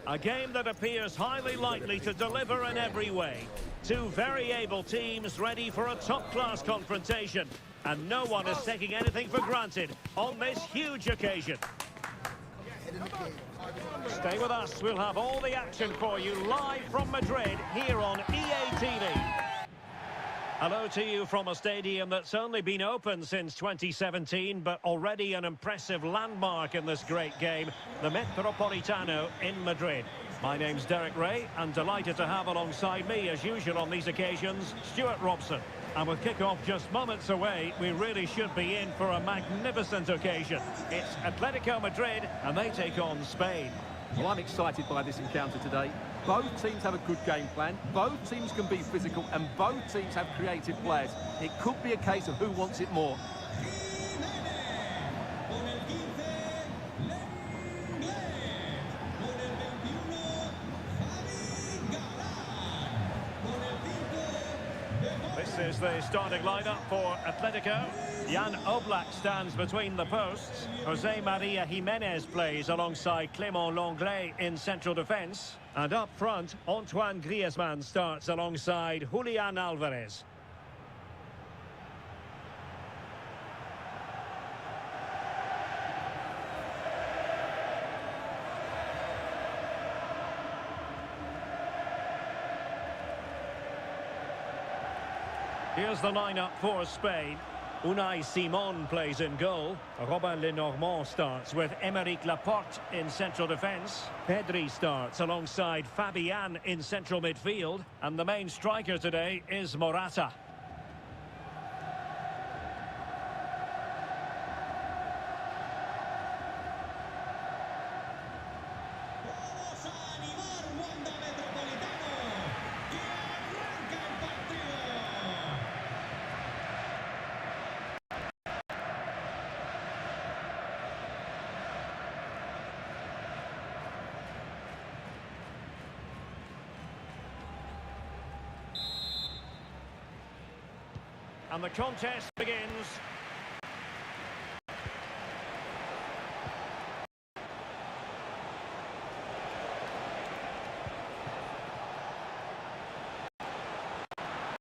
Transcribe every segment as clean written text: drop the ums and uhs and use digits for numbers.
A game that appears highly likely to deliver in every way. Two very able teams ready for a top-class confrontation. And no one is taking anything for granted on this huge occasion. Stay with us. We'll have all the action for you live from Madrid here on EA TV. Hello to you from a stadium that's only been open since 2017, but already an impressive landmark in this great game, the Metropolitano in Madrid. My name's Derek Ray, and delighted to have alongside me, as usual on these occasions, Stuart Robson. And with kick-off just moments away, we really should be in for a magnificent occasion. It's Atlético Madrid, and they take on Spain. Well, I'm excited by this encounter today. Both teams have a good game plan, both teams can be physical, and both teams have creative players. It could be a case of who wants it more. This is the starting lineup for Atletico. Jan Oblak stands between the posts. Jose Maria Jimenez plays alongside Clément Lenglet in central defence. And up front, Antoine Griezmann starts alongside Julián Álvarez. Here's the lineup for Spain. Unai Simon plays in goal. Robin Lenormand starts with Aymeric Laporte in central defence. Pedri starts alongside Fabian in central midfield. And the main striker today is Morata. And the contest begins.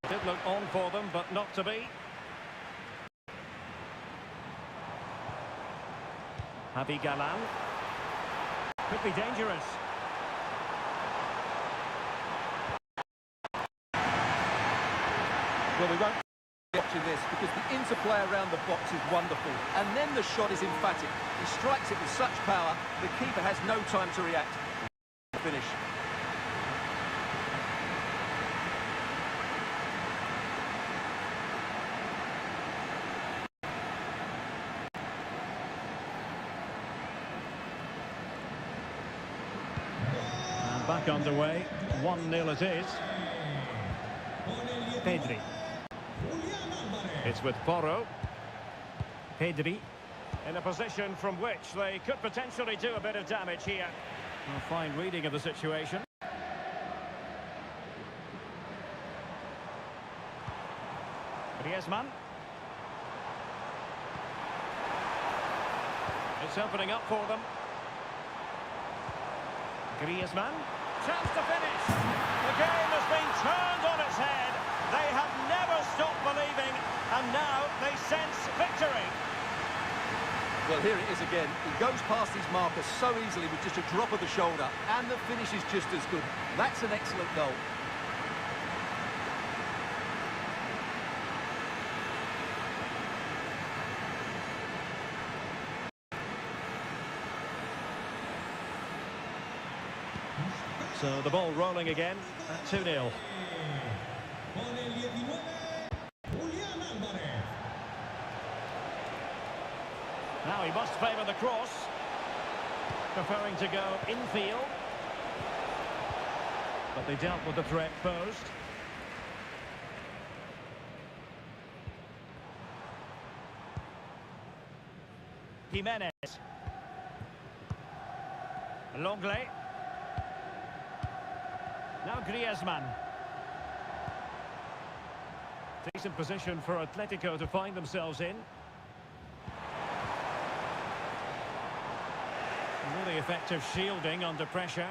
Did look on for them, but not to be. Javi Galán. Could be dangerous. Well, we won't be watching this because the interplay around the box is wonderful. And then the shot is emphatic. He strikes it with such power, the keeper has no time to react. Finish. And back underway. 1-0 it is. Pedri. It's with Porro. Pedri in a position from which they could potentially do a bit of damage here. A fine reading of the situation. Griezmann. It's opening up for them. Griezmann. Chance to finish. The game has been turned on its head. They have never stopped believing, and now they sense victory. Well, here it is again. He goes past his marker so easily with just a drop of the shoulder, and the finish is just as good. That's an excellent goal. So the ball rolling again at 2-0. Now he must favour the cross. Preferring to go infield. But they dealt with the threat posed. Jimenez. Lenglet. Now Griezmann. Decent position for Atletico to find themselves in. Really effective shielding under pressure.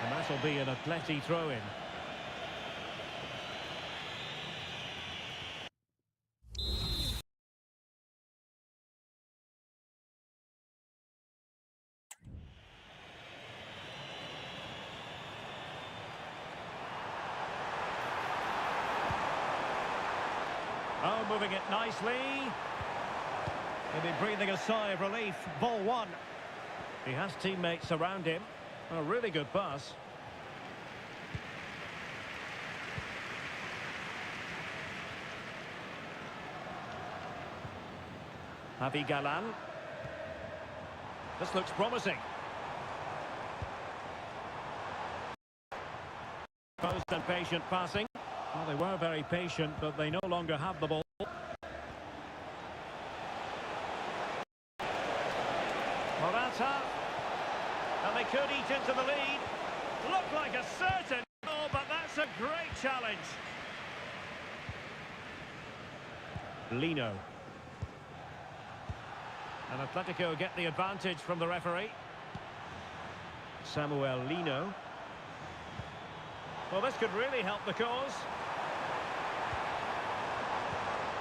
And that'll be an Atleti throw-in. Oh, moving it nicely. He'll be breathing a sigh of relief. Ball one. He has teammates around him. A really good pass. Javi Galan. This looks promising. Post and patient passing. Well, they were very patient, but they no longer have the ball. Morata. And they could eat into the lead. Looked like a certain goal, but that's a great challenge. Lino. And Atletico get the advantage from the referee. Samuel Lino. Well, this could really help the cause.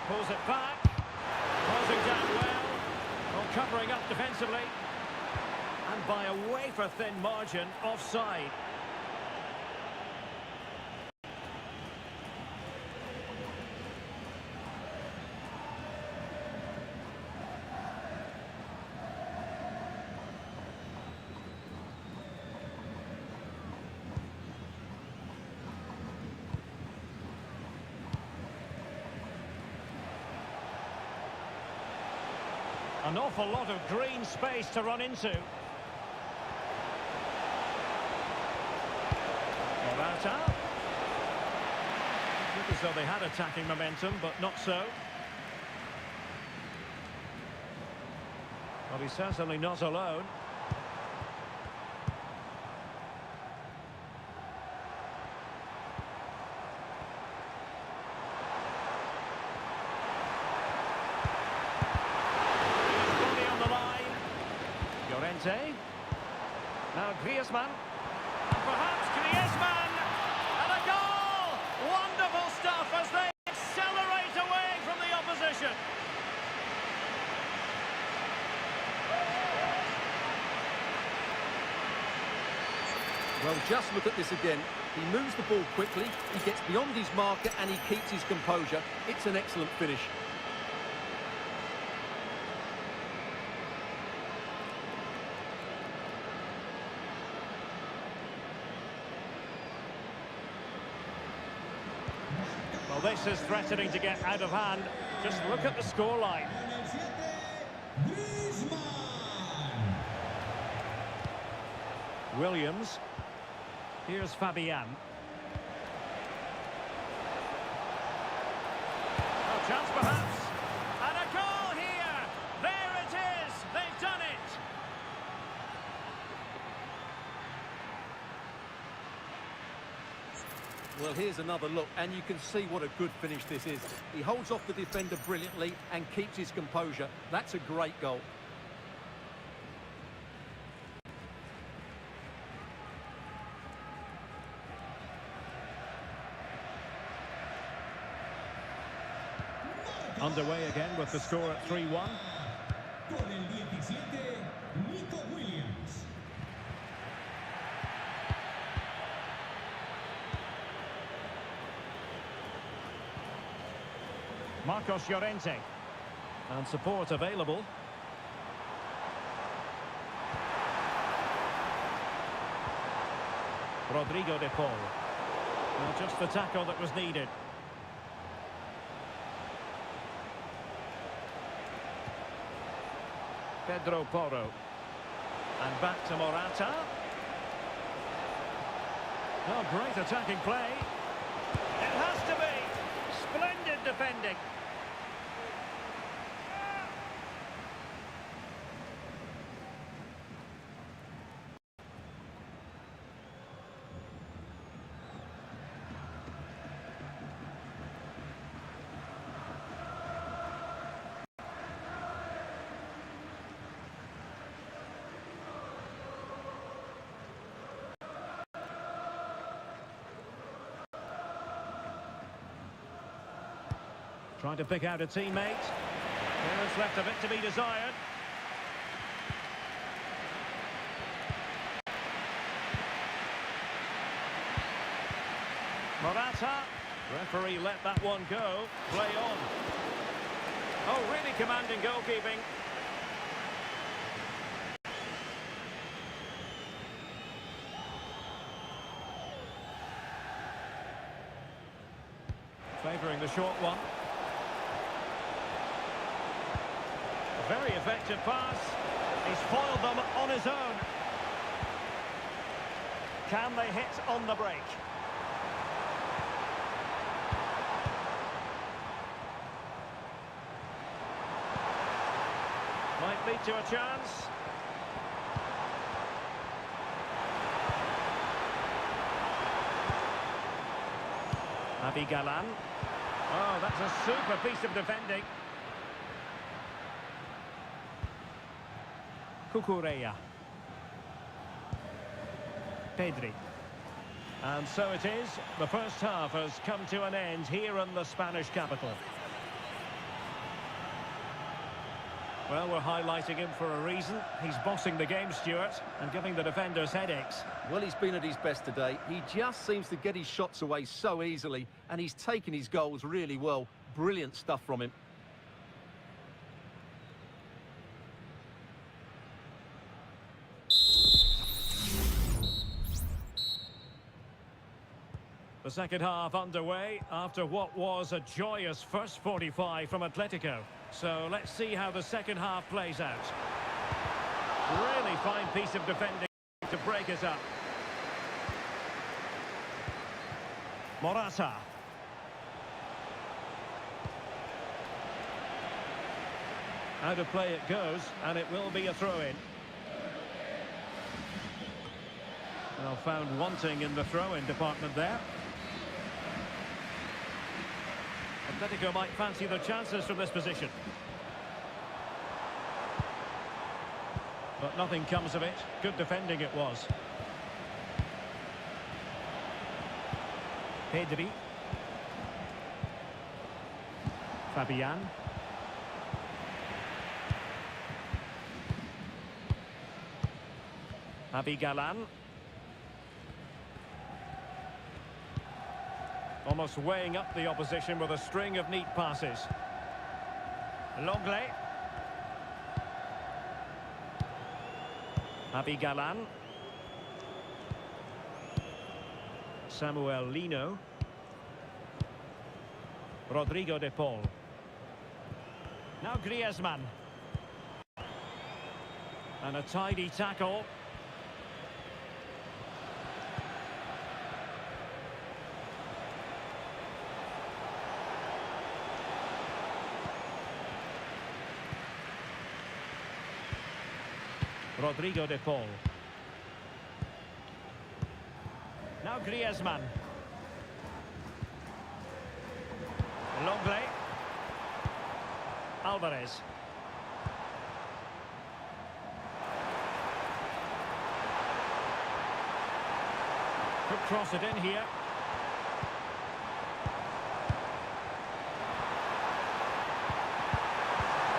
Pulls it back. Closing down well. Well, covering up defensively. And by a wafer-thin margin, offside. An awful lot of green space to run into. Morata. Looked as though they had attacking momentum, but not so. Well, he's certainly not alone. Now Griezmann, and perhaps Griezmann, and a goal! Wonderful stuff as they accelerate away from the opposition. Well, just look at this again. He moves the ball quickly, he gets beyond his marker and he keeps his composure. It's an excellent finish. Well, this is threatening to get out of hand. Just look at the scoreline. Williams. Here's Fabian. Oh, chance perhaps. And a goal here. There it is. They've done it. Well, here's another look, and you can see what a good finish this is. He holds off the defender brilliantly and keeps his composure. That's a great goal. Underway again with the score at 3-1. Marcos Llorente. And support available. Rodrigo de Paul. Well, just the tackle that was needed. Pedro Porro. And back to Morata. Oh, great attacking play. It has to be. Splendid defending. Trying to pick out a teammate. There's left a bit to be desired. Morata. Referee let that one go. Play on. Oh, really commanding goalkeeping. Favouring the short one. A very effective pass. He's foiled them on his own. Can they hit on the break? Might lead to a chance. Galan. Oh, that's a super piece of defending. Cucurella. Pedri. And so it is. The first half has come to an end here in the Spanish capital. Well, we're highlighting him for a reason. He's bossing the game, Stuart, and giving the defenders headaches. Well, he's been at his best today. He just seems to get his shots away so easily, and he's taken his goals really well. Brilliant stuff from him. The second half underway after what was a joyous first 45 from Atletico. So let's see how the second half plays out. Really fine piece of defending to break us up. Morata. Out of play it goes, and it will be a throw-in. Well, found wanting in the throw-in department there. Atletico might fancy the chances from this position. But nothing comes of it. Good defending it was. Pedri. Fabian. Galan. Almost weighing up the opposition with a string of neat passes. Longley. Galan. Samuel Lino. Rodrigo de Paul. Now Griezmann. And a tidy tackle. Rodrigo de Paul. Now Griezmann. Longley. Alvarez. Could cross it in here.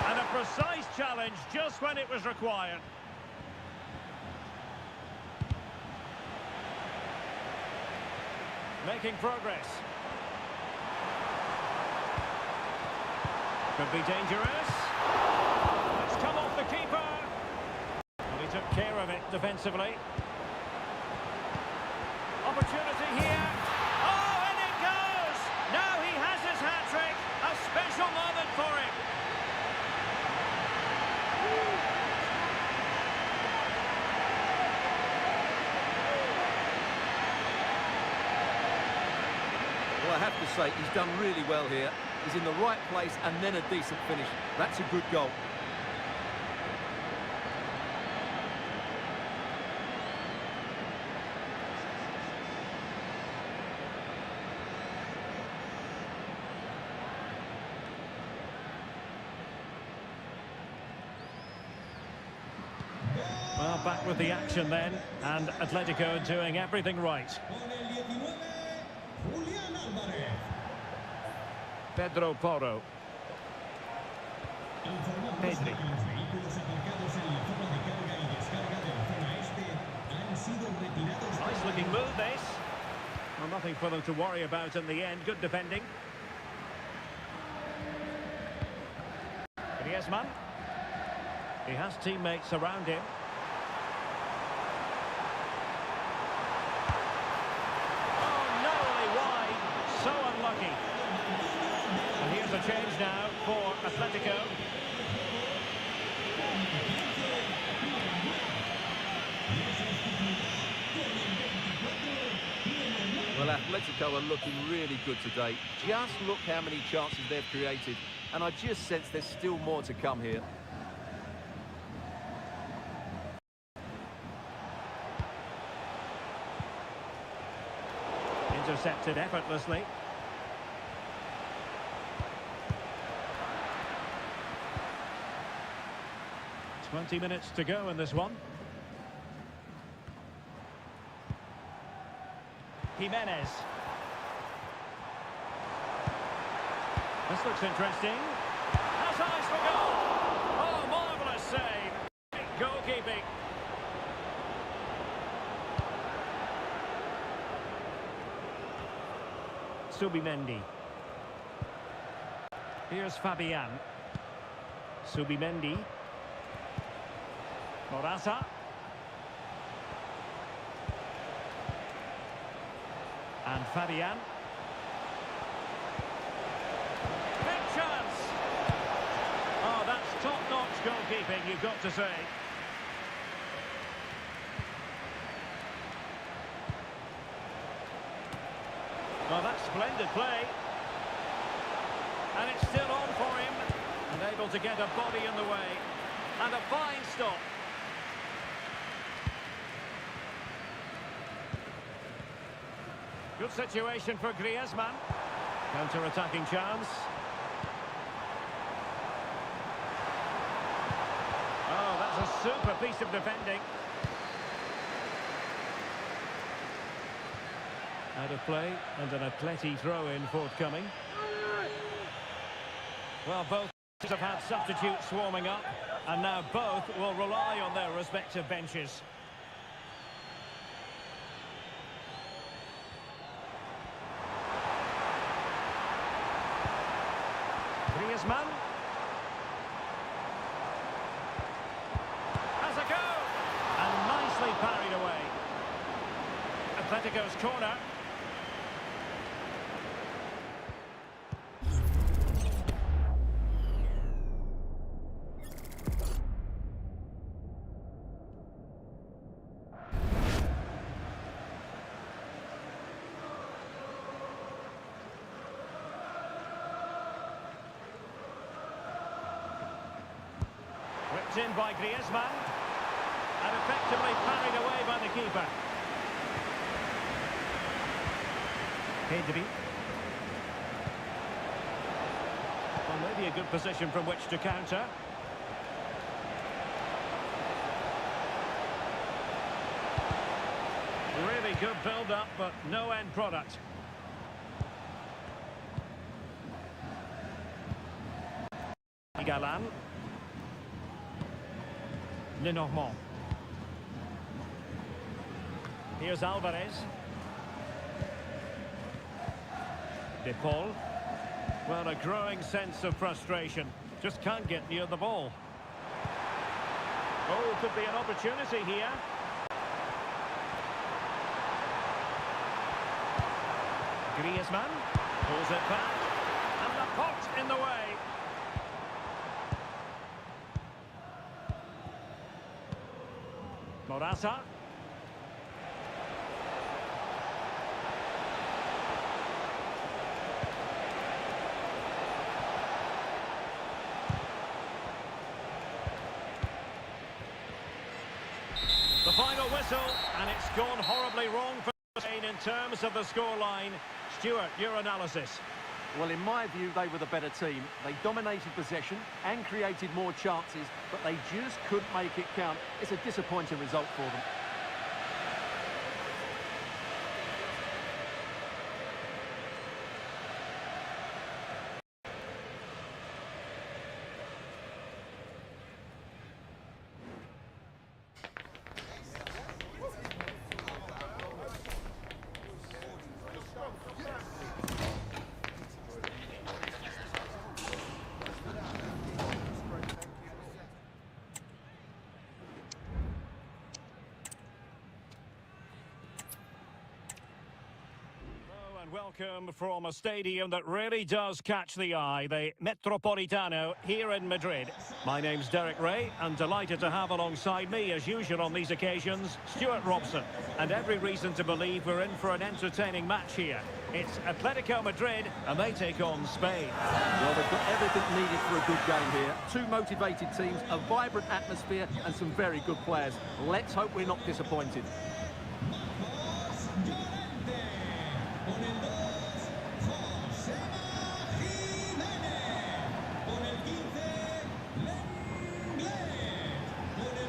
And a precise challenge just when it was required. Making progress. Could be dangerous. It's come off the keeper. Well, he took care of it defensively. Opportunity here. Oh, and it goes! Now he has his hat-trick. A special moment for him. Well, I have to say, he's done really well here. He's in the right place and then a decent finish. That's a good goal. Well, back with the action then, and Atletico doing everything right. Pedro Porro. Pedri. Nice looking move this. Well, nothing for them to worry about in the end. Good defending. Griezmann. He has teammates around him. Oh, narrowly wide. So unlucky. And here's a change now for Atletico. Well, Atletico are looking really good today. Just look how many chances they've created. And I just sense there's still more to come here. Intercepted effortlessly. "20 minutes to go in this one. Jimenez. This looks interesting. Has eyes for goal. Oh, marvellous save. Great goalkeeping. Subimendi. Here's Fabian. Subimendi. Morata. And Fabian. Big chance! Oh, that's top-notch goalkeeping, you've got to say. Well, that's splendid play. And it's still on for him. And able to get a body in the way. And a fine stop. Good situation for Griezmann. Counter-attacking chance. Oh, that's a super piece of defending. Out of play, and an Atleti throw-in forthcoming. Well, both teams have had substitutes swarming up, and now both will rely on their respective benches. Griezmann. Has a go! And nicely parried away. Atletico's corner. Whipped in by Griezmann. And effectively parried away by the keeper. Pedri. Well, maybe a good position from which to counter. Really good build-up, but no end product. Galan. Lenormand. Here's Alvarez. De Paul. Well, a growing sense of frustration. Just can't get near the ball. Oh, could be an opportunity here. Griezmann pulls it back. And the pot in the way. Morata. The final whistle, and it's gone horribly wrong for Spain in terms of the scoreline. Stuart, your analysis. Well, in my view, they were the better team. They dominated possession and created more chances, but they just couldn't make it count. It's a disappointing result for them. Welcome from a stadium that really does catch the eye, the Metropolitano here in Madrid. My name's Derek Ray, and delighted to have alongside me, as usual on these occasions, Stuart Robson. And every reason to believe we're in for an entertaining match here. It's Atletico Madrid, and they take on Spain. Well, they've got everything needed for a good game here. Two motivated teams, a vibrant atmosphere, and some very good players. Let's hope we're not disappointed.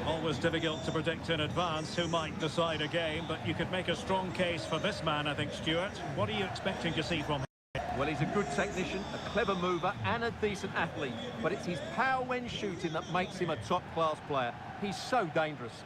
Always difficult to predict in advance who might decide a game, but you could make a strong case for this man, I think, Stuart. What are you expecting to see from him? Well, he's a good technician, a clever mover, and a decent athlete. But it's his power when shooting that makes him a top-class player. He's so dangerous.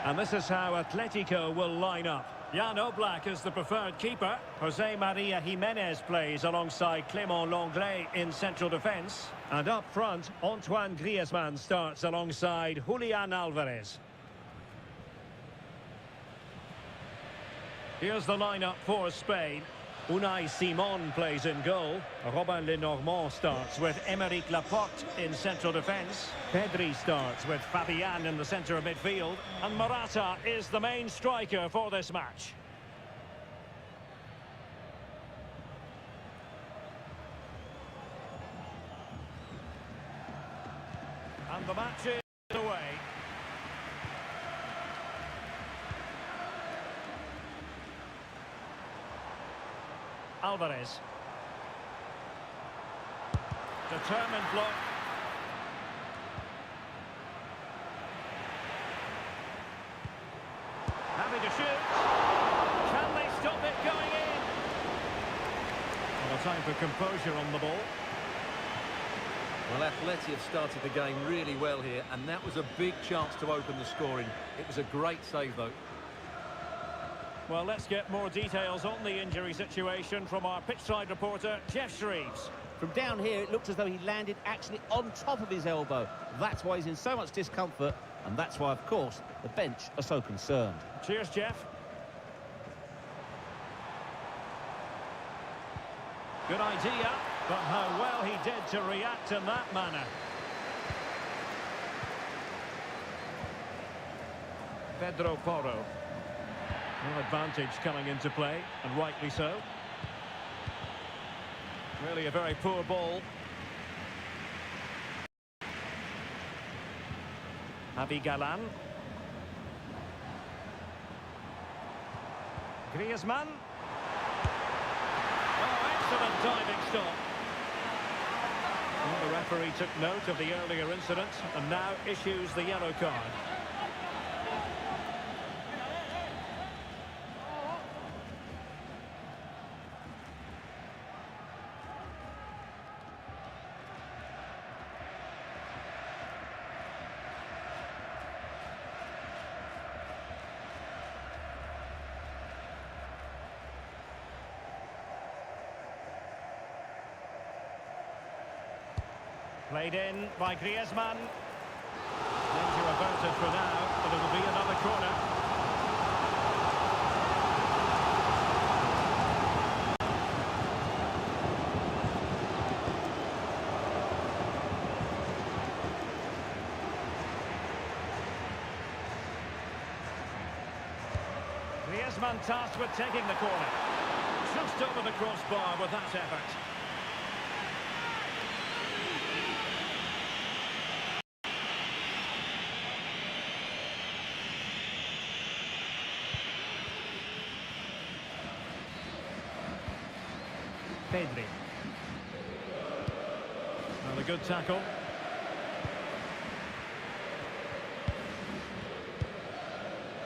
And this is how Atletico will line up. Jan Oblak is the preferred keeper. Jose Maria Jimenez plays alongside Clément Lenglet in central defence. And up front, Antoine Griezmann starts alongside Julian Alvarez. Here's the lineup for Spain. Unai Simon plays in goal. Robin Lenormand starts with Aymeric Laporte in central defence. Pedri starts with Fabian in the centre of midfield. And Morata is the main striker for this match. And the match is away. Alvarez. Determined block. Having to shoot. Can they stop it going in? Well, a time for composure on the ball. Well, Atleti have started the game really well here, and that was a big chance to open the scoring. It was a great save, though. Well, let's get more details on the injury situation from our pitchside reporter, Jeff Shreves. From down here, it looked as though he landed actually on top of his elbow. That's why he's in so much discomfort, and that's why, of course, the bench are so concerned. Cheers, Jeff. Good idea, but how well he did to react in that manner. Pedro Porro. No advantage coming into play, and rightly so. Really a very poor ball. Javi Galan. Griezmann. Oh, excellent diving stop. Well, the referee took note of the earlier incident and now issues the yellow card. Played in by Griezmann. Danger averted for now, but it'll be another corner. Griezmann tasked with taking the corner. Just over the crossbar with that effort. Pedri. And a good tackle.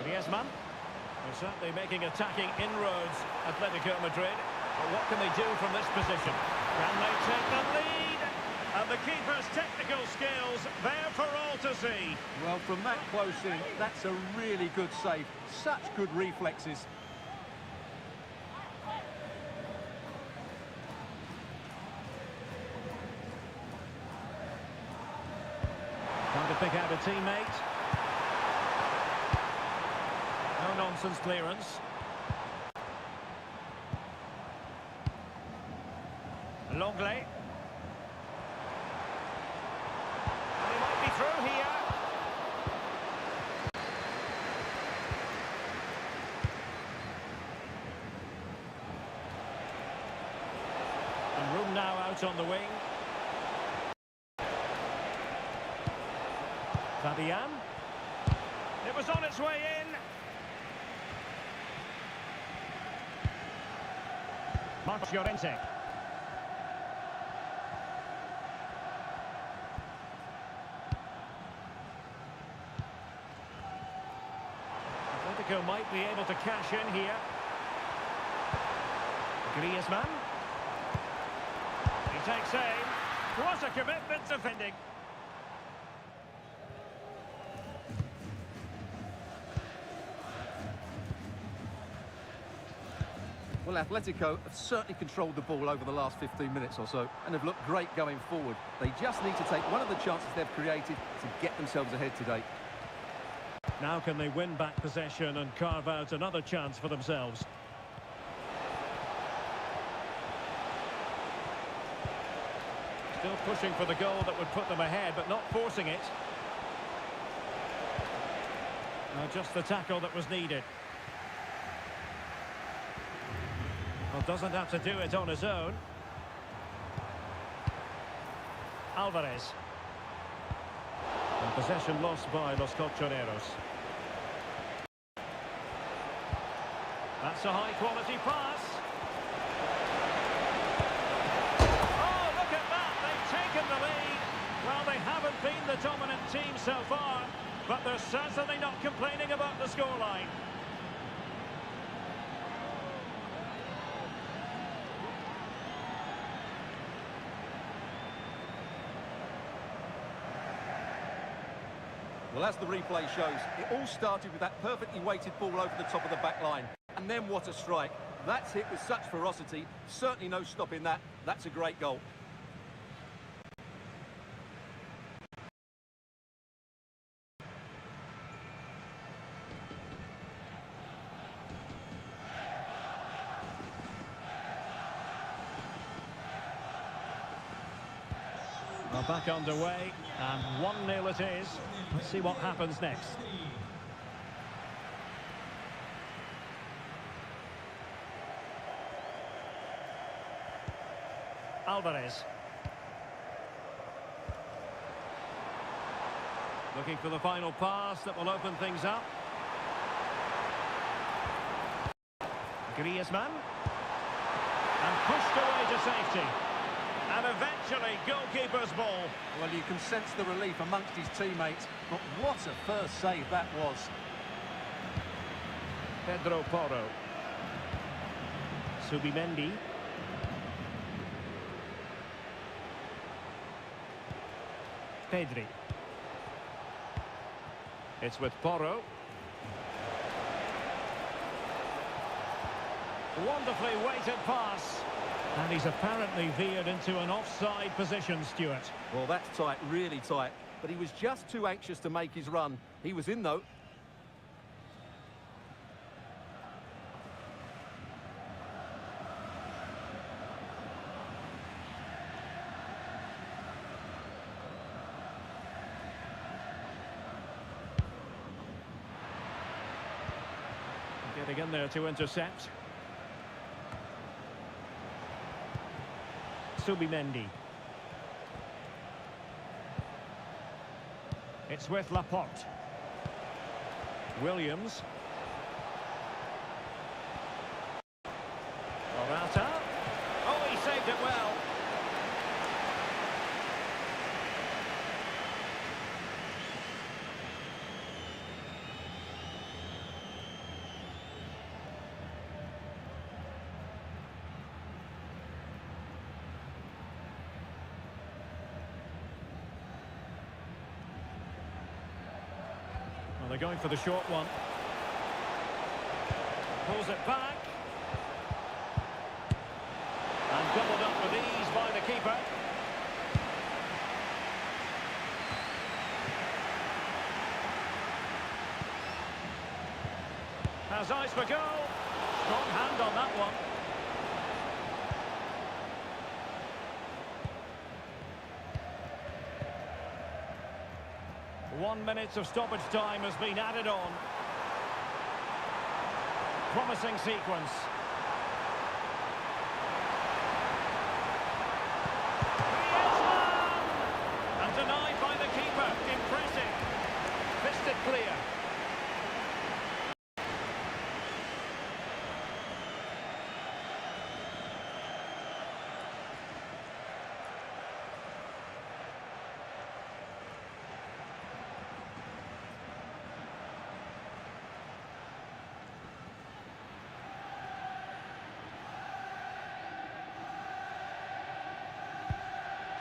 Griezmann. They're certainly making attacking inroads, Atletico Madrid. But what can they do from this position? Can they take the lead? And the keeper's technical skills there for all to see. Well, from that close in, that's a really good save. Such good reflexes. Trying to pick out a teammate. No nonsense clearance. Longley. And he might be through here. And room now out on the wing. Fabian. It was on its way in. Marcos Llorente. Atletico might be able to cash in here. Griezmann. He takes aim. What a commitment defending. Well, Atletico have certainly controlled the ball over the last 15 minutes or so and have looked great going forward. They just need to take one of the chances they've created to get themselves ahead today. Now can they win back possession and carve out another chance for themselves? Still pushing for the goal that would put them ahead, but not forcing it. Now just the tackle that was needed. Well, doesn't have to do it on his own. Alvarez. And possession lost by Los Colchoneros. That's a high-quality pass. Oh, look at that! They've taken the lead. Well, they haven't been the dominant team so far, but they're certainly not complaining about the scoreline. Well, as the replay shows, it all started with that perfectly weighted ball over the top of the back line. And then what a strike. That's hit with such ferocity. Certainly no stopping that. That's a great goal. Well, back underway, and 1-0 it is. Let's see what happens next. Alvarez. Looking for the final pass that will open things up. Griezmann. And pushed away to safety. And eventually, goalkeeper's ball. Well, you can sense the relief amongst his teammates, but what a first save that was. Pedro Porro. Subimendi. Pedri. It's with Porro. Wonderfully weighted pass. And he's apparently veered into an offside position, Stuart. Well, that's tight, really tight. But he was just too anxious to make his run. He was in, though. Getting in there to intercept. Subimendi. It's with Laporte. Williams. Morata. Oh, he saved it well. They're going for the short one. Pulls it back. And doubled up with ease by the keeper. Has eyes for goal. Strong hand on that one. 1 minute of stoppage time has been added on. Promising sequence. And denied by the keeper. Impressive. Fisted clear.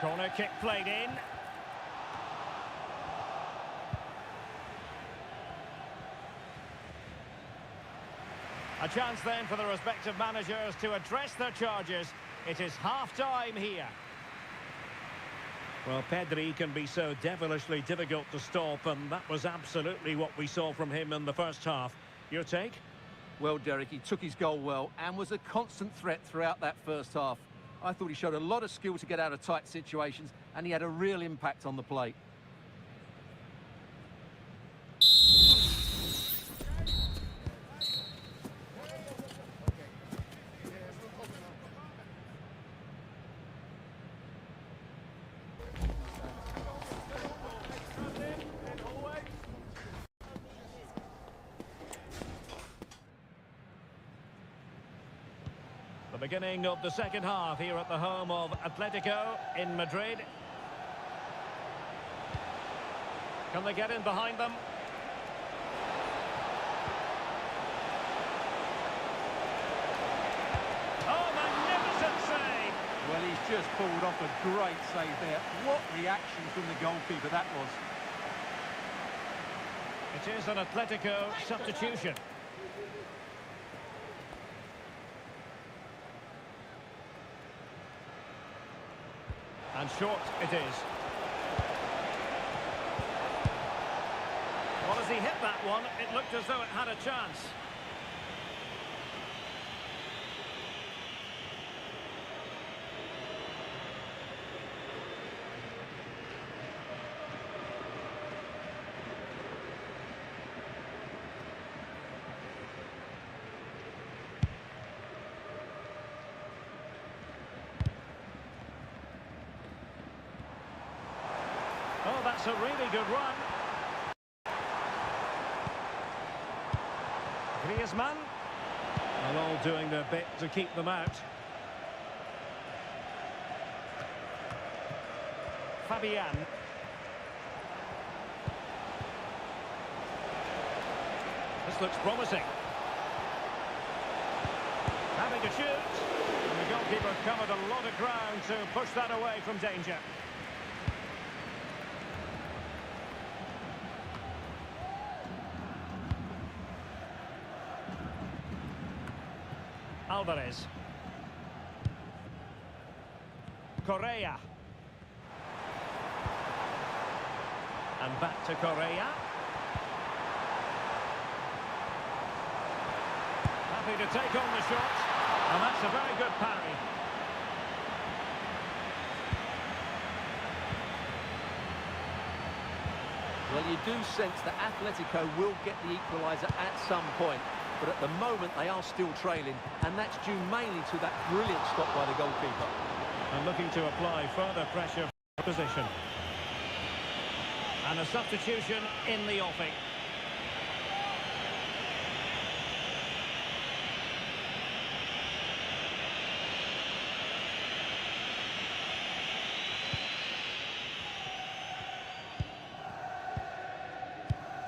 Corner kick played in. A chance then for the respective managers to address their charges. It is half-time here. Well, Pedri can be so devilishly difficult to stop, and that was absolutely what we saw from him in the first half. Your take? Well, Derek, he took his goal well and was a constant threat throughout that first half. I thought he showed a lot of skill to get out of tight situations, and he had a real impact on the plate. The beginning of the second half here at the home of Atletico in Madrid. Can they get in behind them? Oh, magnificent save! Well, he's just pulled off a great save there. What reaction from the goalkeeper that was. It is an Atletico substitution. And short it is. Well, as he hit that one, it looked as though it had a chance. Oh, that's a really good run. Griezmann. They're all doing their bit to keep them out. Fabian. This looks promising. Having to shoot. And the goalkeeper covered a lot of ground to push that away from danger. Alvarez. Correa. And back to Correa. Happy to take on the shot. And that's a very good parry. Well, you do sense that Atletico will get the equaliser at some point. But at the moment, they are still trailing, and that's due mainly to that brilliant stop by the goalkeeper. And looking to apply further pressure for position. And a substitution in the offing.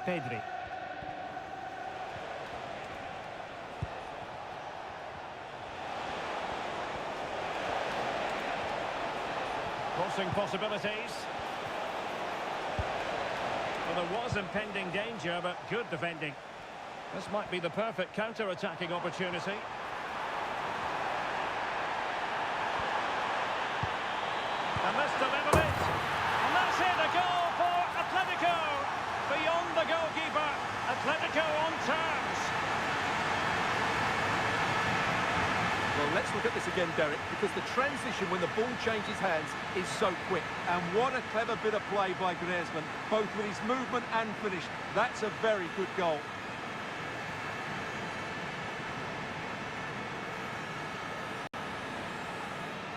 Pedri. Crossing possibilities. Well, there was impending danger, but good defending. This might be the perfect counter-attacking opportunity. And this delivers it. And that's it, a goal for Atletico. Beyond the goalkeeper, Atletico on terms. Well, let's look at this again, Derek, because the transition when the ball changes hands is so quick. And what a clever bit of play by Griezmann, both with his movement and finish. That's a very good goal.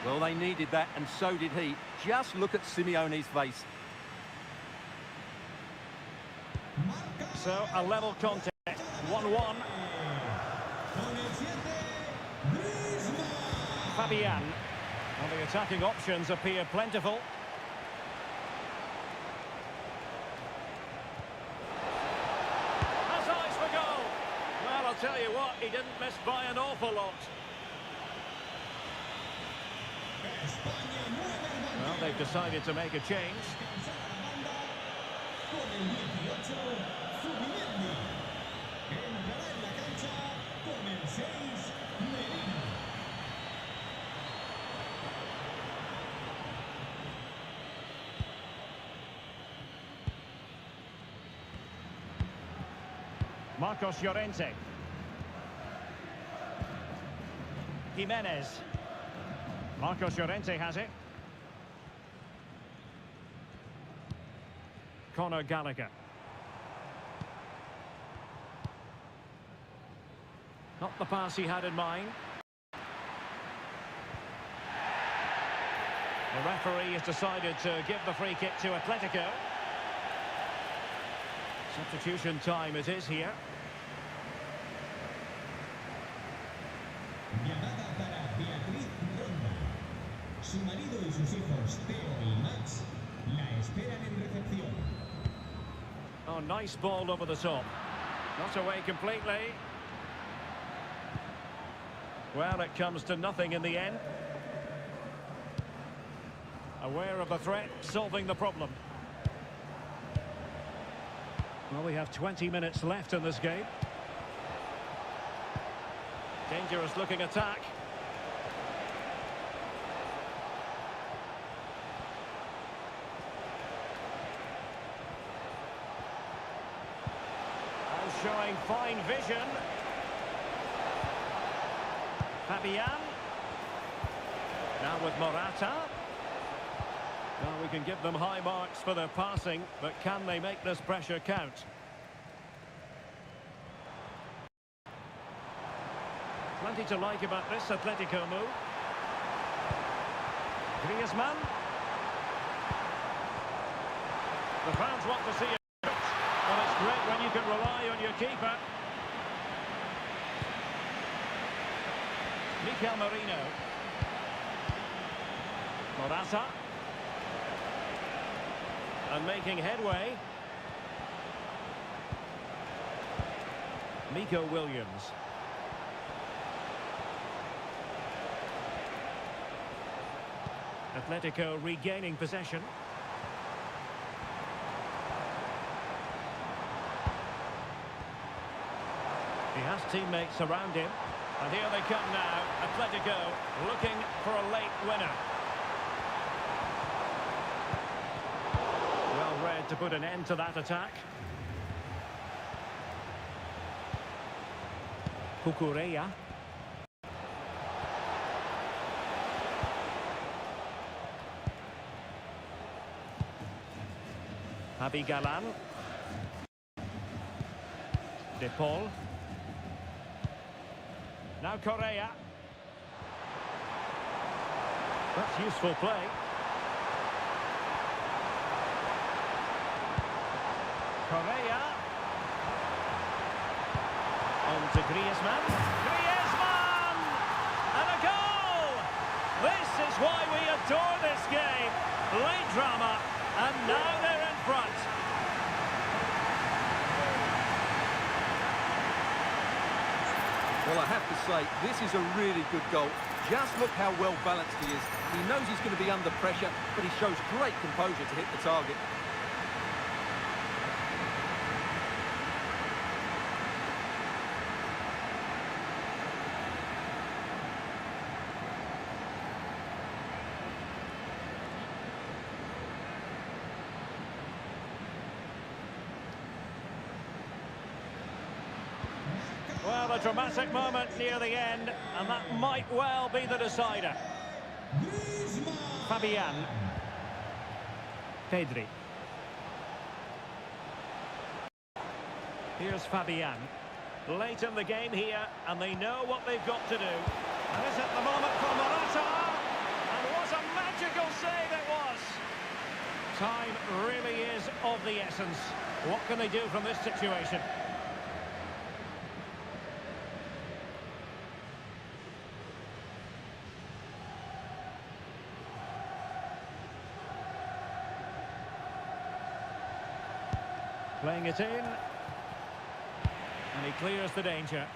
Well, they needed that, and so did he. Just look at Simeone's face. So, a level contest, 1-1. Fabian. Well, the attacking options appear plentiful. Has eyes for goal. Well, I'll tell you what, he didn't miss by an awful lot. Well, they've decided to make a change. Marcos Llorente. Jimenez. Marcos Llorente has it. Conor Gallagher. Not the pass he had in mind. The referee has decided to give the free kick to Atletico. Substitution time it is here. Llamada para Beatriz Ronda. Su marido y sus hijos, Theo y Max, la esperan en recepción. Oh, nice ball over the top. Not away completely. Well, it comes to nothing in the end. Aware of the threat, solving the problem. Well, we have 20 minutes left in this game. Dangerous looking attack. Oh, showing fine vision. Fabian. Now with Morata. Well, we can give them high marks for their passing, but can they make this pressure count? Plenty to like about this Atletico move. Griezmann. The fans want to see it. Well, it's great when you can rely on your keeper. Mikel Merino. Morata. And making headway. Nico Williams. Atletico regaining possession. He has teammates around him. And here they come now. Atletico looking for a late winner. Well read to put an end to that attack. Cucurella. Javi Galan. De Paul. Now Correa. That's useful play. Correa. On to Griezmann. Griezmann! And a goal! This is why we adore this game. Late drama, and now they're in front. Well, I have to say, this is a really good goal. Just look how well balanced he is. He knows he's going to be under pressure, but he shows great composure to hit the target. Well, a dramatic moment near the end, and that might well be the decider. Fabian. Pedri. Here's Fabian. Late in the game here, and they know what they've got to do. And is it the moment for Morata? And what a magical save it was! Time really is of the essence. What can they do from this situation? Playing it in. And he clears the danger.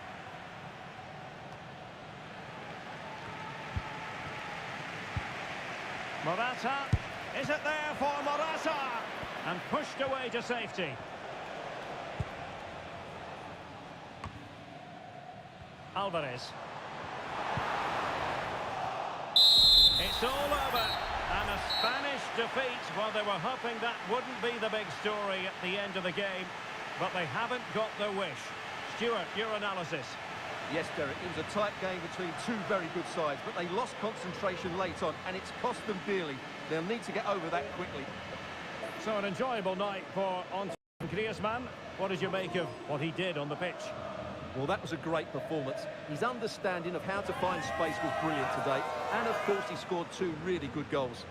Morata. Is it there for Morata? And pushed away to safety. Alvarez. It's all over. And a Spanish defeat. Well, they were hoping that wouldn't be the big story at the end of the game. But they haven't got their wish. Stuart, your analysis. Yes, Derek, it was a tight game between two very good sides, but they lost concentration late on, and it's cost them dearly. They'll need to get over that quickly. So an enjoyable night for Griezmann. What did you make of what he did on the pitch? Well, that was a great performance. His understanding of how to find space was brilliant today, and of course he scored two really good goals.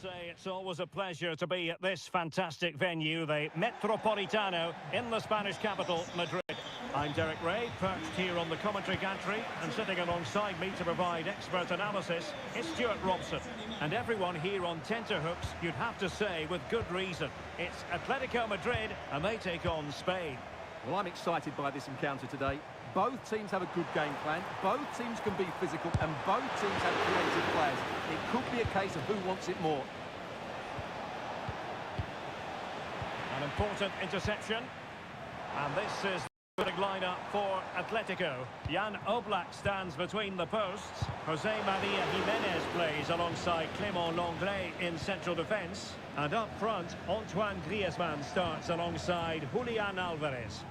Say it's always a pleasure to be at this fantastic venue, the Metropolitano in the Spanish capital, Madrid. I'm Derek Ray, perched here on the commentary gantry, and sitting alongside me to provide expert analysis is Stuart Robson. And everyone here on tenterhooks, you'd have to say with good reason. It's Atletico Madrid, and they take on Spain. Well, I'm excited by this encounter today. Both teams have a good game plan, both teams can be physical, and both teams have creative players. It could be a case of who wants it more. An important interception. And this is the big lineup for Atletico. Jan Oblak stands between the posts. Jose Maria Jimenez plays alongside Clément Lenglet in central defence. And up front, Antoine Griezmann starts alongside Julian Alvarez.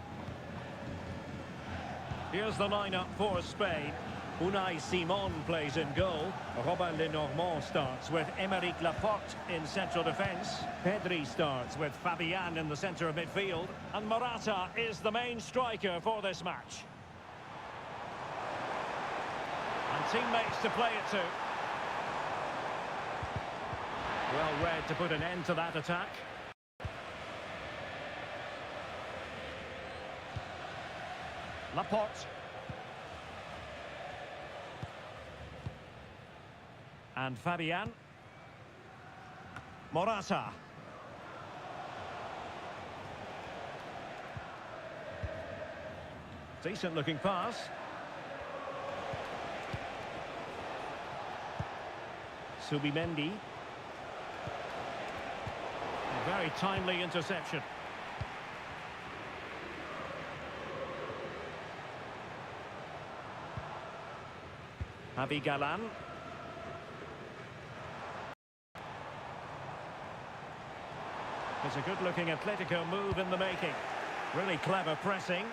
Here's the lineup for Spain. Unai Simon plays in goal. Robin Lenormand starts with Aymeric Laporte in central defence. Pedri starts with Fabian in the centre of midfield. And Morata is the main striker for this match. And teammates to play it to. Well read to put an end to that attack. Laporte. And Fabian. Morata. Decent looking pass. Subimendi. A very timely interception. Javi Galán. It's a good-looking Atletico move in the making. Really clever pressing.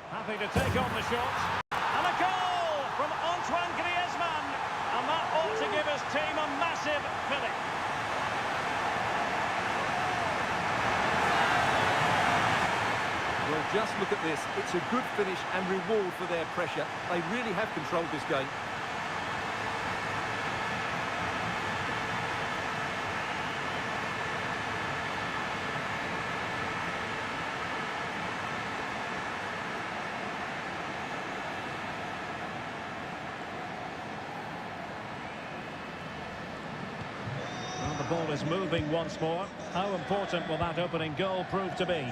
Happy to take on the shot. And a goal from Antoine Griezmann. And that ought to give his team a massive fillip. Well, just look at this. It's a good finish and reward for their pressure. They really have controlled this game. Well, the ball is moving once more. How important will that opening goal prove to be?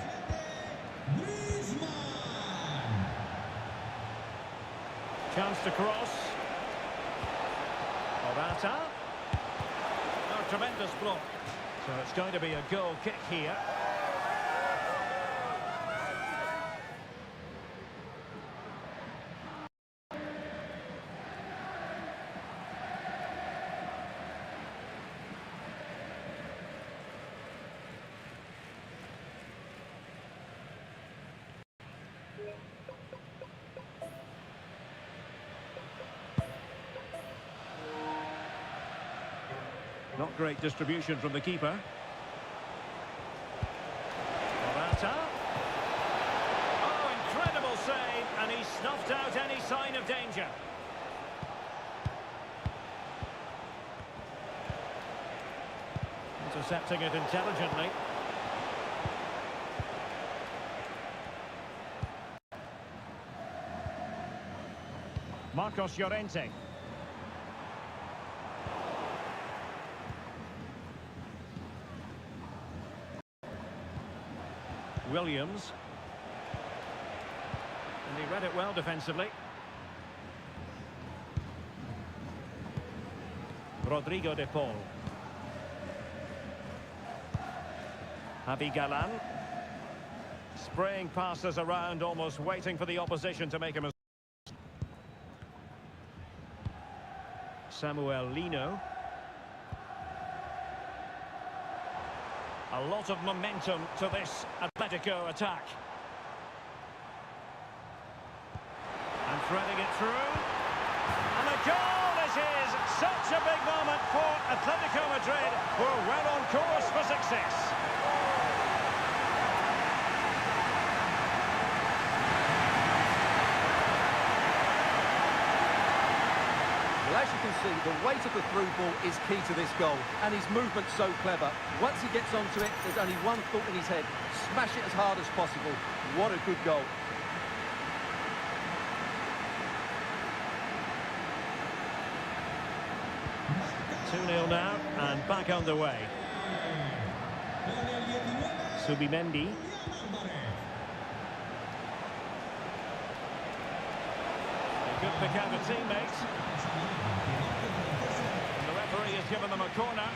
Chance to cross. Morata. tremendous block. So it's going to be a goal kick here. Not great distribution from the keeper. Morata. Oh, incredible save, and he snuffed out any sign of danger. Intercepting it intelligently. Marcos Llorente. Williams. And he read it well defensively. Rodrigo de Paul. Javi Galan. Spraying passes around, almost waiting for the opposition to make a mistake. Samuel Lino. A lot of momentum to this Atletico attack. And threading it through. And a goal this is! Such a big moment for Atletico Madrid, who are well on course for success. Well, as you can see, the weight of the through ball is key to this goal, and his movement's so clever. Once he gets onto it, there's only one thought in his head: smash it as hard as possible. What a good goal. Two 2-0 now, and back underway. Subimendi. A good pick out of teammates. And the referee has given them a corner.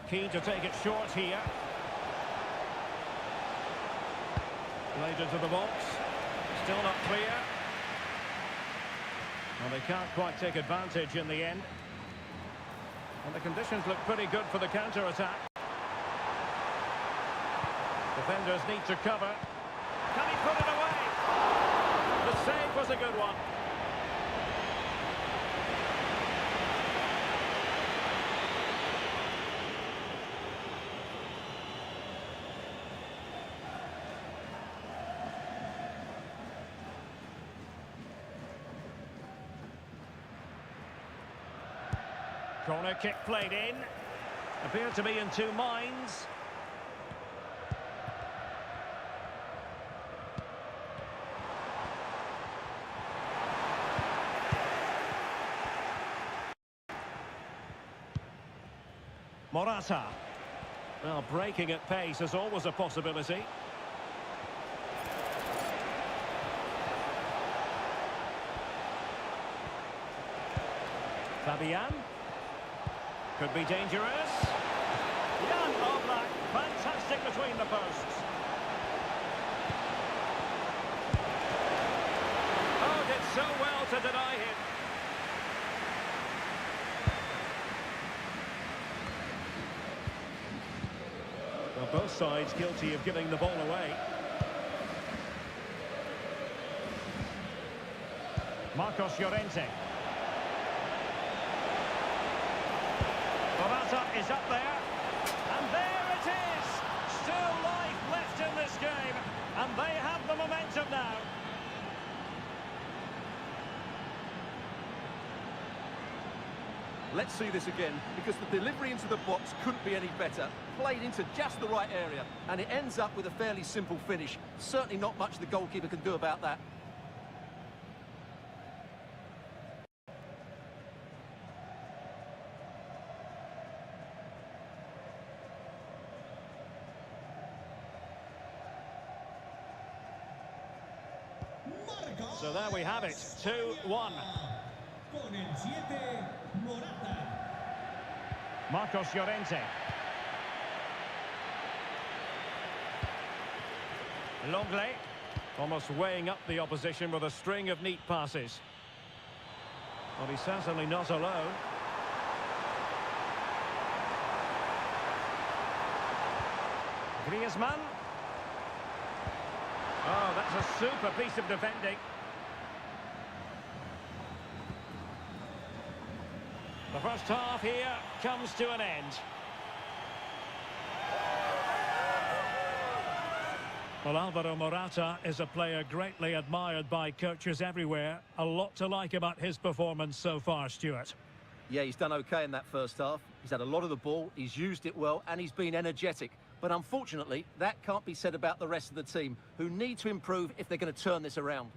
Keen to take it short here. Played into the box. Still not clear. Well, they can't quite take advantage in the end. And the conditions look pretty good for the counter-attack. Defenders need to cover. Can he put it away? The save was a good one. Corner kick played in. Appeared to be in two minds. Morata. Well, breaking at pace is always a possibility. Fabian. Could be dangerous. Jan Oblak, fantastic between the posts. Oh, did so well to deny him. Well, both sides guilty of giving the ball away. Marcos Llorente. Morata is up there, and there it is! Still life left in this game, and they have the momentum now. Let's see this again, because the delivery into the box couldn't be any better. Played into just the right area, and it ends up with a fairly simple finish. Certainly not much the goalkeeper can do about that. So there we have it, 2-1. Con el 7, Morata. Marcos Llorente. Longley, almost weighing up the opposition with a string of neat passes. Well, he's certainly not alone. Griezmann. Oh, that's a super piece of defending. The first half here comes to an end. Well, Alvaro Morata is a player greatly admired by coaches everywhere. A lot to like about his performance so far, Stuart. Yeah, he's done okay in that first half. He's had a lot of the ball, he's used it well, and he's been energetic. But unfortunately, that can't be said about the rest of the team, who need to improve if they're going to turn this around.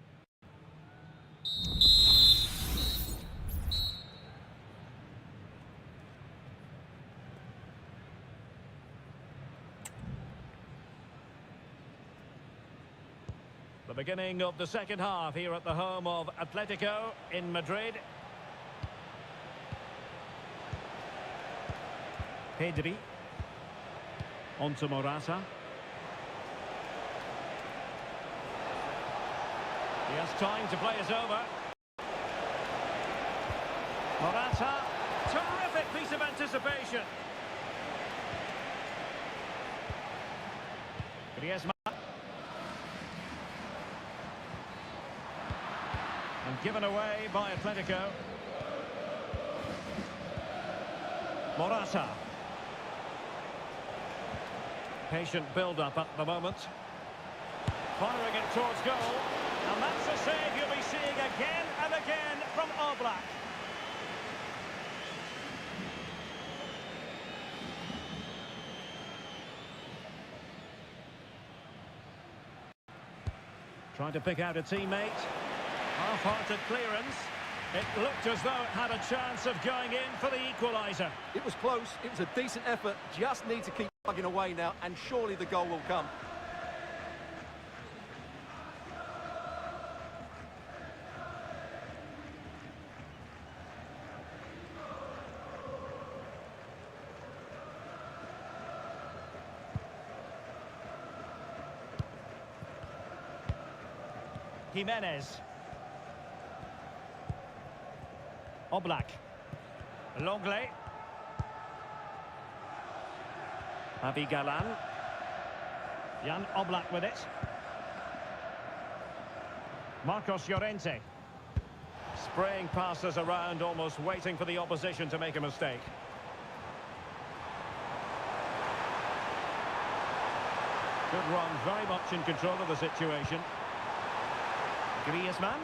The beginning of the second half here at the home of Atlético in Madrid. Pedri. On to Morata. He has time to play it over. Morata. Terrific piece of anticipation. Griezmann. And given away by Atletico. Morata. Patient build-up at the moment. Firing it towards goal. And that's a save you'll be seeing again and again from Oblak. Trying to pick out a teammate. Half-hearted clearance. It looked as though it had a chance of going in for the equaliser. It was close, it was a decent effort, just need to keep plugging away now, and surely the goal will come. Jimenez. Oblak. Longley. Avi Galan. Jan Oblak with it. Marcos Llorente. Spraying passes around, almost waiting for the opposition to make a mistake. Good run, very much in control of the situation. Griezmann.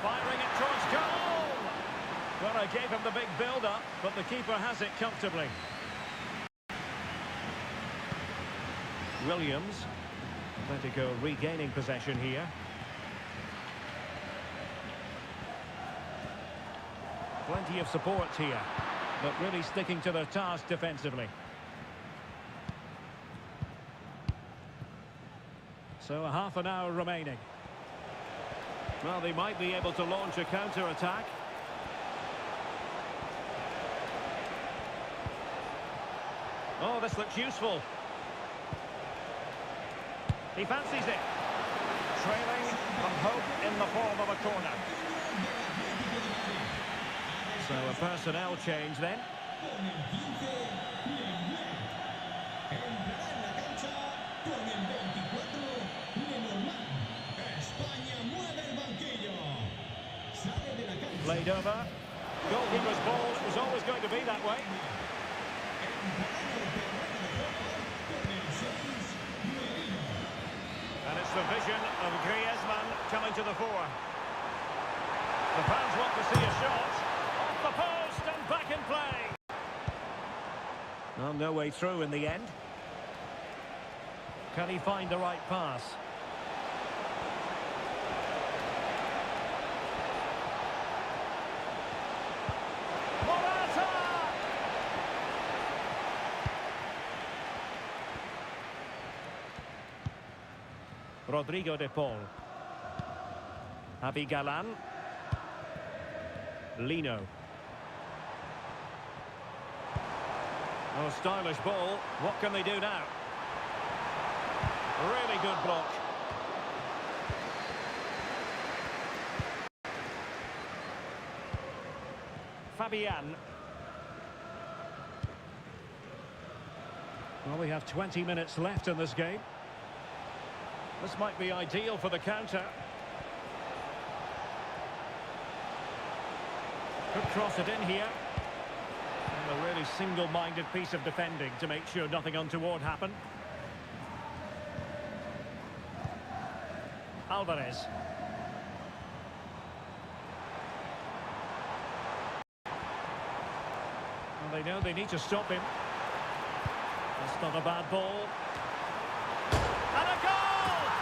Firing it towards goal! Well, I gave him the big build-up, but the keeper has it comfortably. Williams. Atletico regaining possession here. Plenty of support here, but really sticking to their task defensively. So a half an hour remaining. Well, they might be able to launch a counter-attack. Oh, this looks useful. He fancies it. Trailing, but hope in the form of a corner. So a personnel change then. Played over. Goalkeeper's ball. It was always going to be that way. And it's the vision of Griezmann coming to the fore. The fans want to see a shot. Off the post and back in play. Well, no way through in the end. Can he find the right pass? Rodrigo de Paul. Javi Galan. Lino. Oh, stylish ball. What can they do now? Really good block. Fabian. Well, we have 20 minutes left in this game. This might be ideal for the counter. Could cross it in here. And a really single-minded piece of defending to make sure nothing untoward happened. Alvarez. Well, they know they need to stop him. That's not a bad ball. And a goal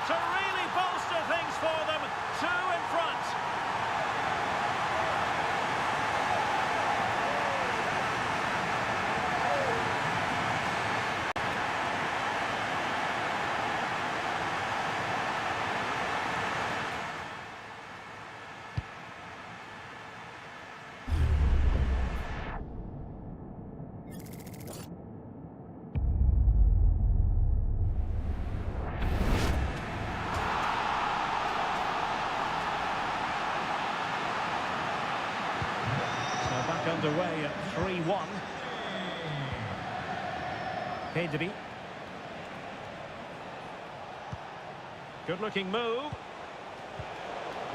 to really bolster things for them. 2 in front. Underway at 3-1. Pedri. Good-looking move.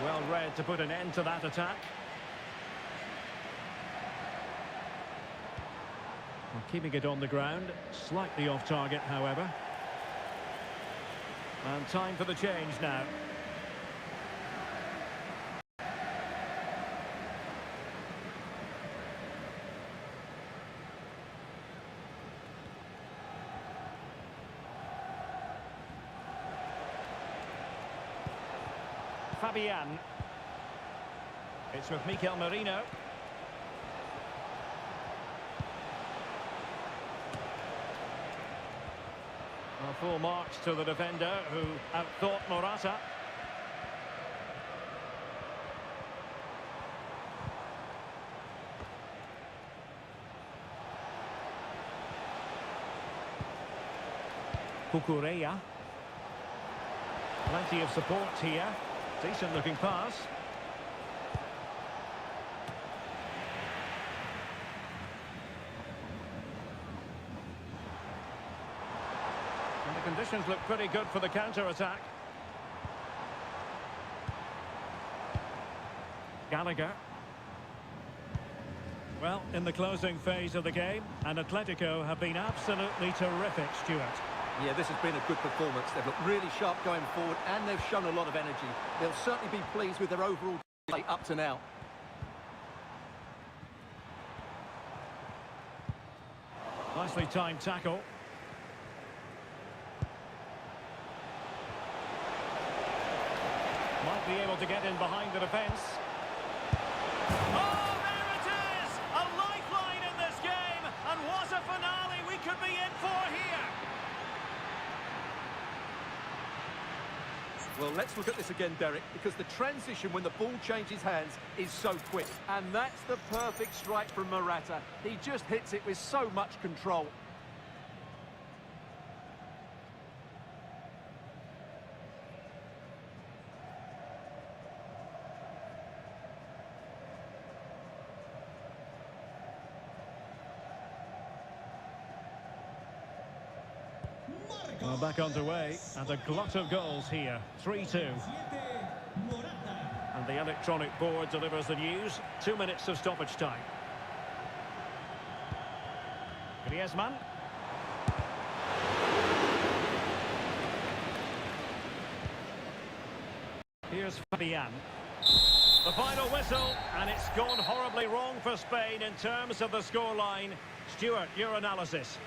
Well read to put an end to that attack. Well, keeping it on the ground, slightly off target, however. And time for the change now. Fabian. It's with Mikel Merino. Well, full marks to the defender who outthought Morata. Cucurella. Plenty of support here. Decent looking pass. And the conditions look pretty good for the counter-attack. Gallagher. Well, in the closing phase of the game, and Atletico have been absolutely terrific, Stuart. Yeah, this has been a good performance. They've looked really sharp going forward, and they've shown a lot of energy. They'll certainly be pleased with their overall play up to now. Nicely timed tackle. Might be able to get in behind the defence. Oh, there it is! A lifeline in this game, and what a finale we could be in for here! Well, let's look at this again, Derek, because the transition when the ball changes hands is so quick. And that's the perfect strike from Morata. He just hits it with so much control. Well, back underway, and a glut of goals here. 3-2. And the electronic board delivers the news. 2 minutes of stoppage time. Griezmann. Here's Fabian. The final whistle, and it's gone horribly wrong for Spain in terms of the scoreline. Stuart, your analysis.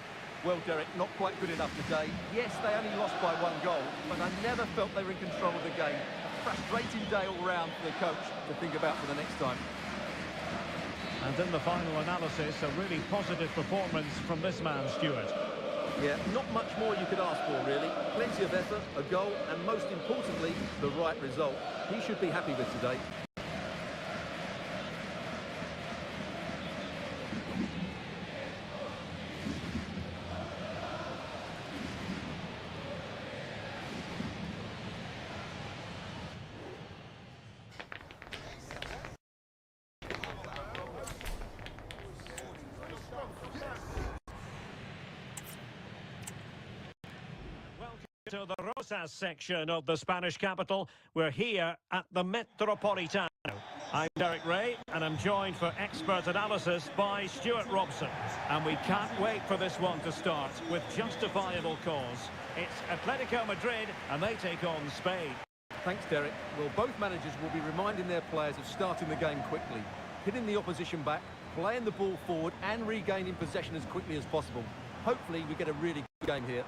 Well, Derek, not quite good enough today. Yes, they only lost by 1 goal, but I never felt they were in control of the game. A frustrating day all round for the coach to think about for the next time. And in the final analysis, a really positive performance from this man, Stuart. Yeah, not much more you could ask for, really. Plenty of effort, a goal, and most importantly, the right result. He should be happy with today. To the Rosas section of the Spanish capital. We're here at the Metropolitano. I'm Derek Ray, and I'm joined for expert analysis by Stuart Robson. And we can't wait for this one to start with justifiable cause. It's Atletico Madrid, and they take on Spain. Thanks, Derek. Well, both managers will be reminding their players of starting the game quickly, hitting the opposition back, playing the ball forward, and regaining possession as quickly as possible. Hopefully, we get a really good game here.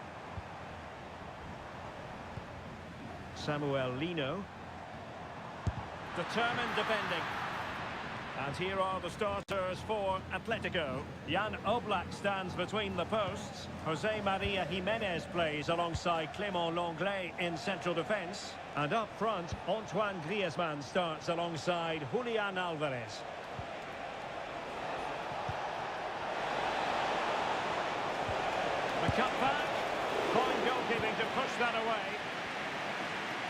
Samuel Lino. Determined defending. And here are the starters for Atletico. Jan Oblak stands between the posts. Jose Maria Jimenez plays alongside Clément Lenglet in central defence. And up front, Antoine Griezmann starts alongside Julian Alvarez. The cut back. Fine goalkeeping to push that away.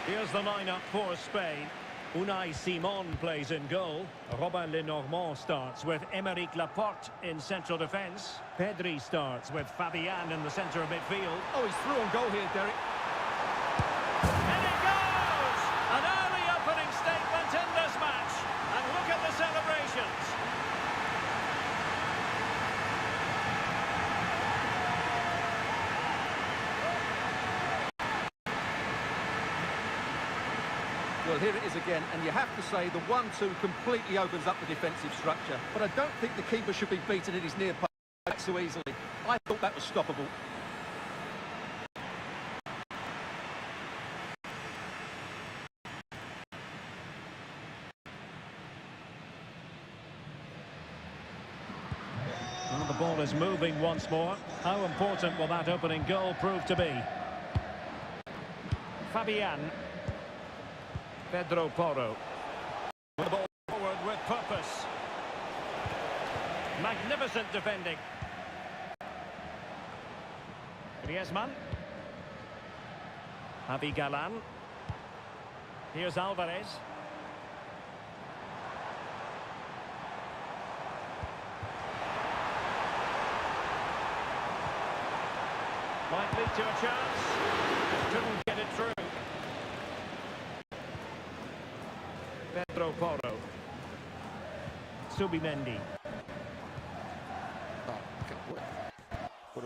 Here's the lineup for Spain. Unai Simon plays in goal. Robin Lenormand starts with Aymeric Laporte in central defence. Pedri starts with Fabian in the centre of midfield. Oh, he's through on goal here, Derek. And it goes! An early opening statement in this match. And look at the celebrations. Well, here it is again, and you have to say the 1-2 completely opens up the defensive structure. But I don't think the keeper should be beaten at his near post so easily. I thought that was stoppable. Well, the ball is moving once more. How important will that opening goal prove to be? Fabian. Pedro Porro. The ball forward with purpose. Magnificent defending. Griezmann. Javi Galan. Here's Alvarez. Might lead to a chance. Couldn't get it through. Pedro Porro. Subimendi.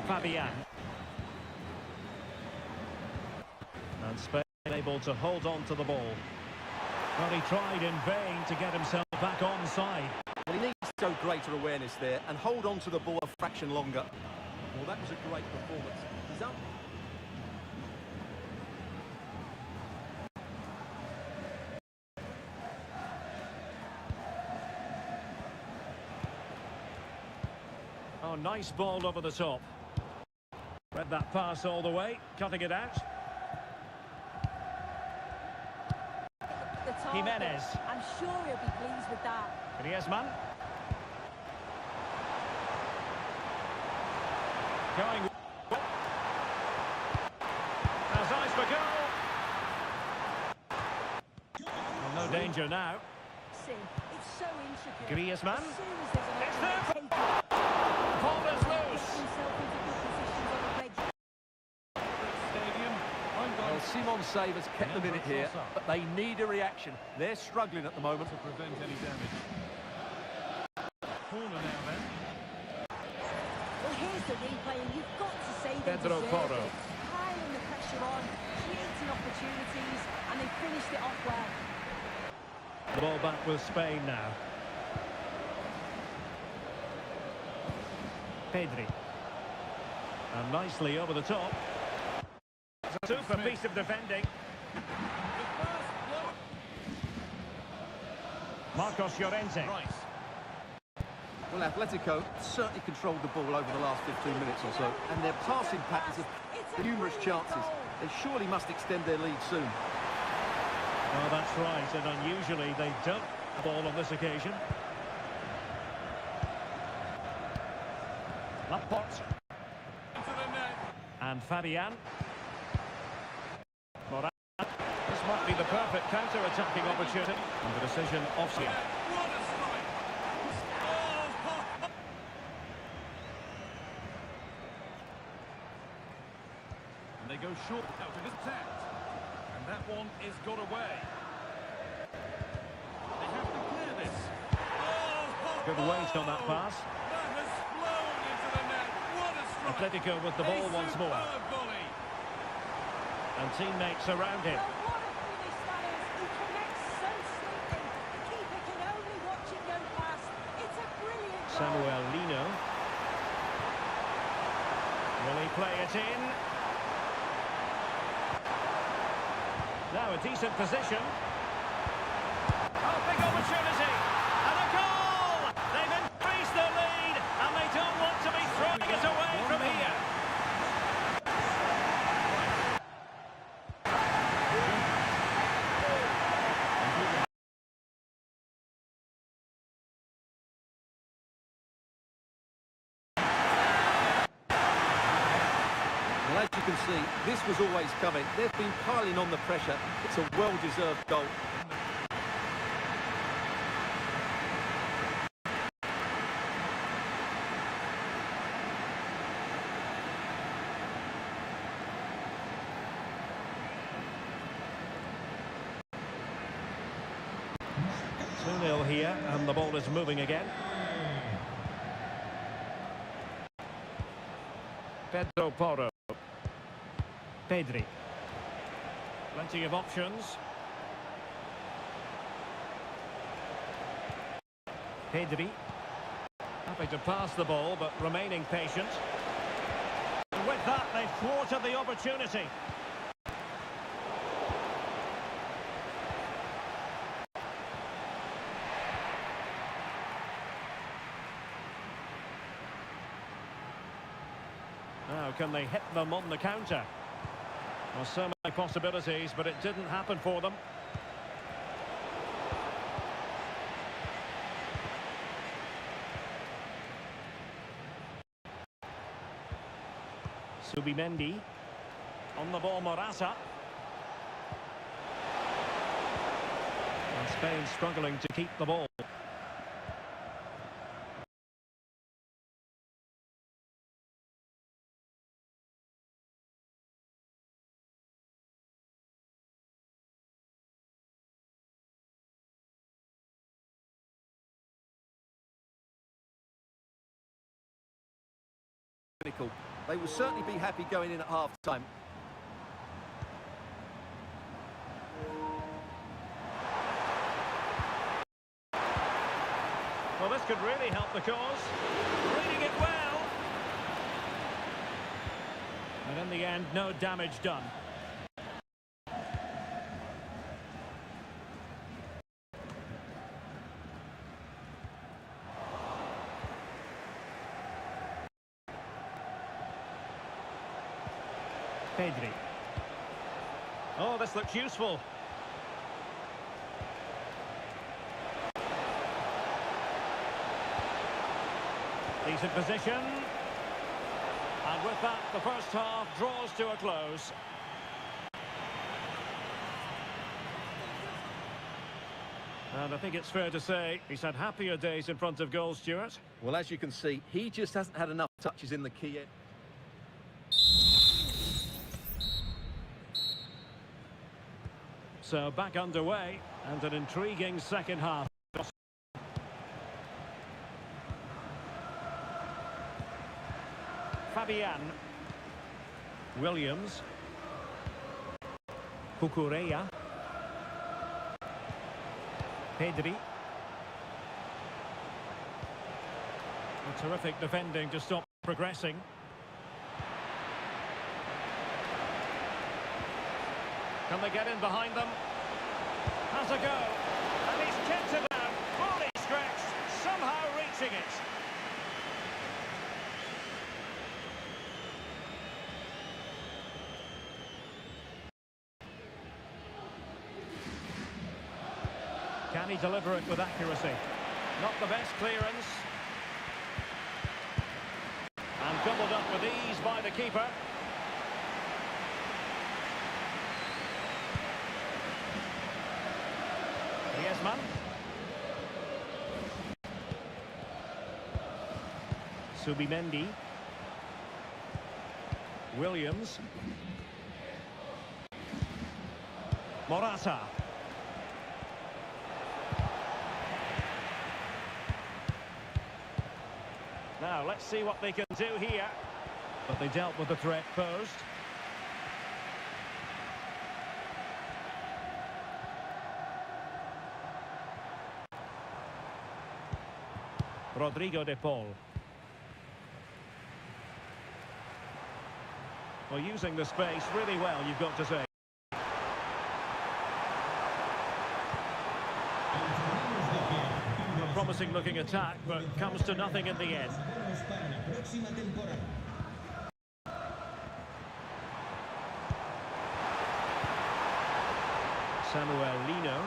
Fabian. And Spain able to hold on to the ball. Well, he tried in vain to get himself back onside. Well, he needs to show greater awareness there and hold on to the ball a fraction longer. Well, that was a great performance. He's up. Oh, nice ball over the top. Read that pass all the way, cutting it out. Jimenez. I'm sure he'll be pleased with that. Griezmann. Going. Has eyes for goal. Well, no danger now. It's so intricate. Griezmann. As soon as there's an It's there. opening, take it. Ball is loose. Himself into good positions on the wedge. Well, Simon's save has kept them in it here, but they need a reaction. They're struggling at the moment. To prevent any damage. Corner now then. Well, here's the replay, and you've got to say they Pedro deserved Porro. it. Piling the pressure on, creating opportunities, and they finished it off well. The ball back with Spain now. Pedri. And nicely over the top. It's a super piece of defending. Marcos Llorente. Well, Atletico certainly controlled the ball over the last 15 minutes or so, and their passing patterns have numerous chances. They surely must extend their lead soon. Well, that's right, and unusually they don't have the ball on this occasion. Laporte. And Fabian. Moran. This might be the perfect counter-attacking opportunity. And the decision offside. And they go short out of his attack. And that one is got away. They have to clear this. Good weight on that pass. That has flown into the net. What a strike. Atletico with the ball once more. Volley. And teammates around him. Well, what a finish that is. He connects so sweetly. The keeper can only watch it go past. It's a brilliant goal. Samuel Lino. Will he play it in? Now a decent position. Oh, big opportunity. And a goal! They've increased their lead, and they don't want to be throwing it away from here. Well, as you can see, this was always coming. They've been piling on the pressure. It's a well-deserved goal. Two 0 here, and the ball is moving again. Pedro Porro. Pedri. Plenty of options. Pedri. Happy to pass the ball, but remaining patient. And with that, they've thwarted the opportunity. Now, can they hit them on the counter? Well, so many possibilities, but it didn't happen for them. Subimendi. On the ball, Morata. And Spain struggling to keep the ball. They will certainly be happy going in at half-time. Well, this could really help the cause. Reading it well. And in the end, no damage done. Pedri. Oh, this looks useful. Decent position. And with that, the first half draws to a close. And I think it's fair to say he's had happier days in front of goal, Stuart. Well, as you can see, he just hasn't had enough touches in the key end. So back underway, and an intriguing second half. Fabian. Williams. Cucurella. Pedri. A terrific defending to stop progressing. Can they get in behind them? Has a go. And he's kept it out. Fully stretched. Somehow reaching it. Can he deliver it with accuracy? Not the best clearance. And doubled up with ease by the keeper. Griezmann. Subimendi. Williams. Morata. Now, let's see what they can do here. But they dealt with the threat posed. Rodrigo de Paul. Well, using the space really well, you've got to say. A promising looking attack, but comes to nothing in the end. Samuel Lino.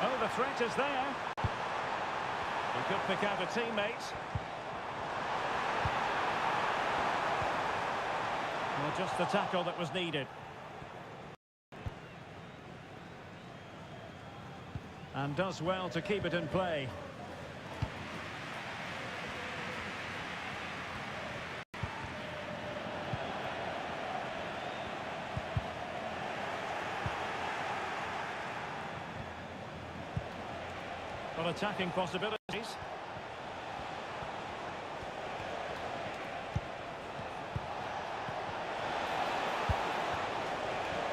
Oh, the threat is there. He could pick out a teammate. Well, just the tackle that was needed. And does well to keep it in play. Well, attacking possibilities.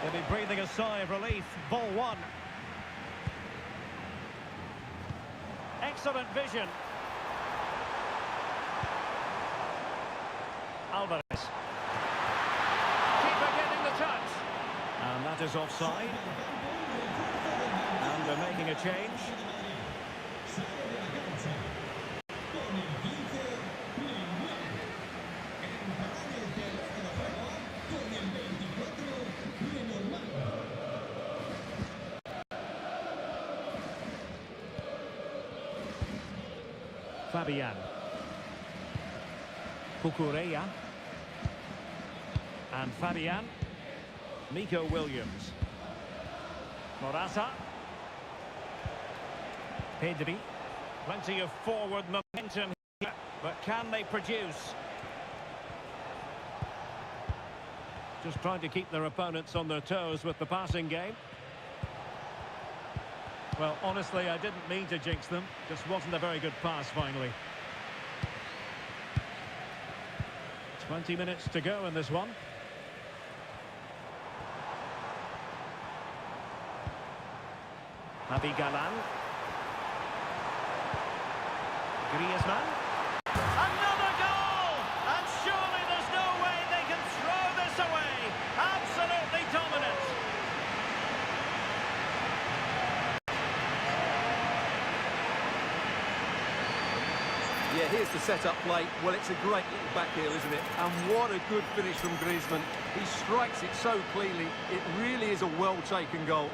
They'll be breathing a sigh of relief. Ball one. Excellent vision. Alvarez. Keeper getting the touch. And that is offside. And they're making a change. Fabian. Cucurella. And Fabian. Nico Williams. Morata. Pedri. Plenty of forward momentum here, but can they produce? Just trying to keep their opponents on their toes with the passing game. Well, honestly, I didn't mean to jinx them. Just wasn't a very good pass, finally. 20 minutes to go in this one. Javi Galan. Griezmann. Another goal! And surely there's no way they can throw this away. Absolutely dominant. Yeah, here's the set-up play. Well, it's a great little back heel, isn't it? And what a good finish from Griezmann. He strikes it so cleanly. It really is a well-taken goal.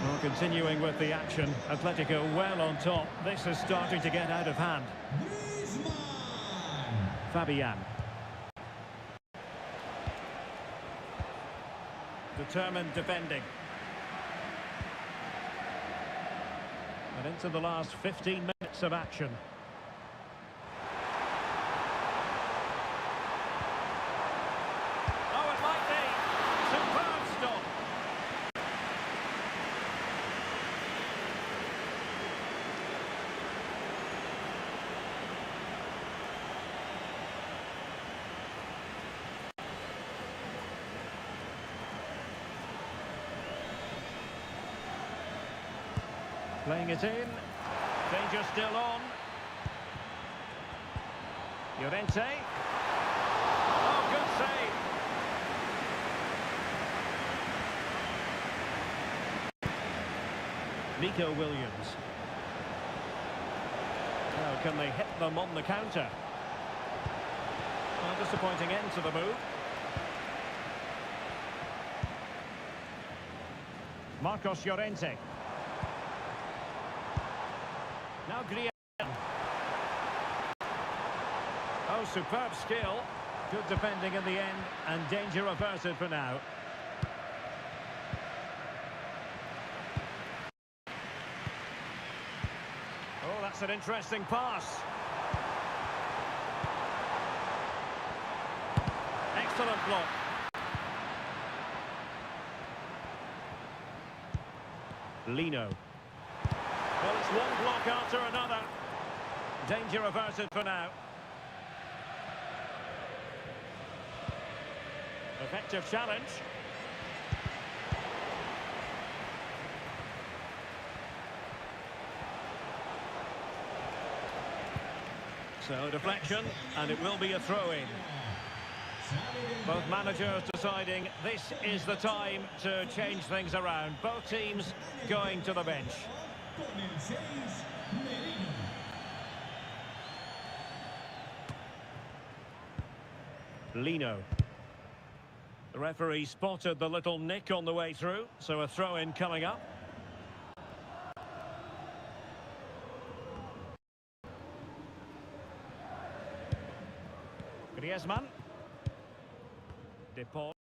Well, continuing with the action, Atletico well on top. This is starting to get out of hand. Fabian. Determined defending. And into the last 15 minutes of action. Oh, it might be. Superb stop. Playing it in. Danger still on. Llorente. Oh, good save. Nico Williams. Now, can they hit them on the counter? A disappointing end to the move. Marcos Llorente. Now Griezmann. Oh, superb skill. Good defending in the end, and danger averted for now. Oh, that's an interesting pass. Excellent block. Lino. Well, it's one block after another. Danger averted for now. Effective challenge. So deflection, and it will be a throw-in. Both managers deciding this is the time to change things around. Both teams going to the bench. Lino. The referee spotted the little nick on the way through, so a throw-in coming up. Griezmann. Deportes.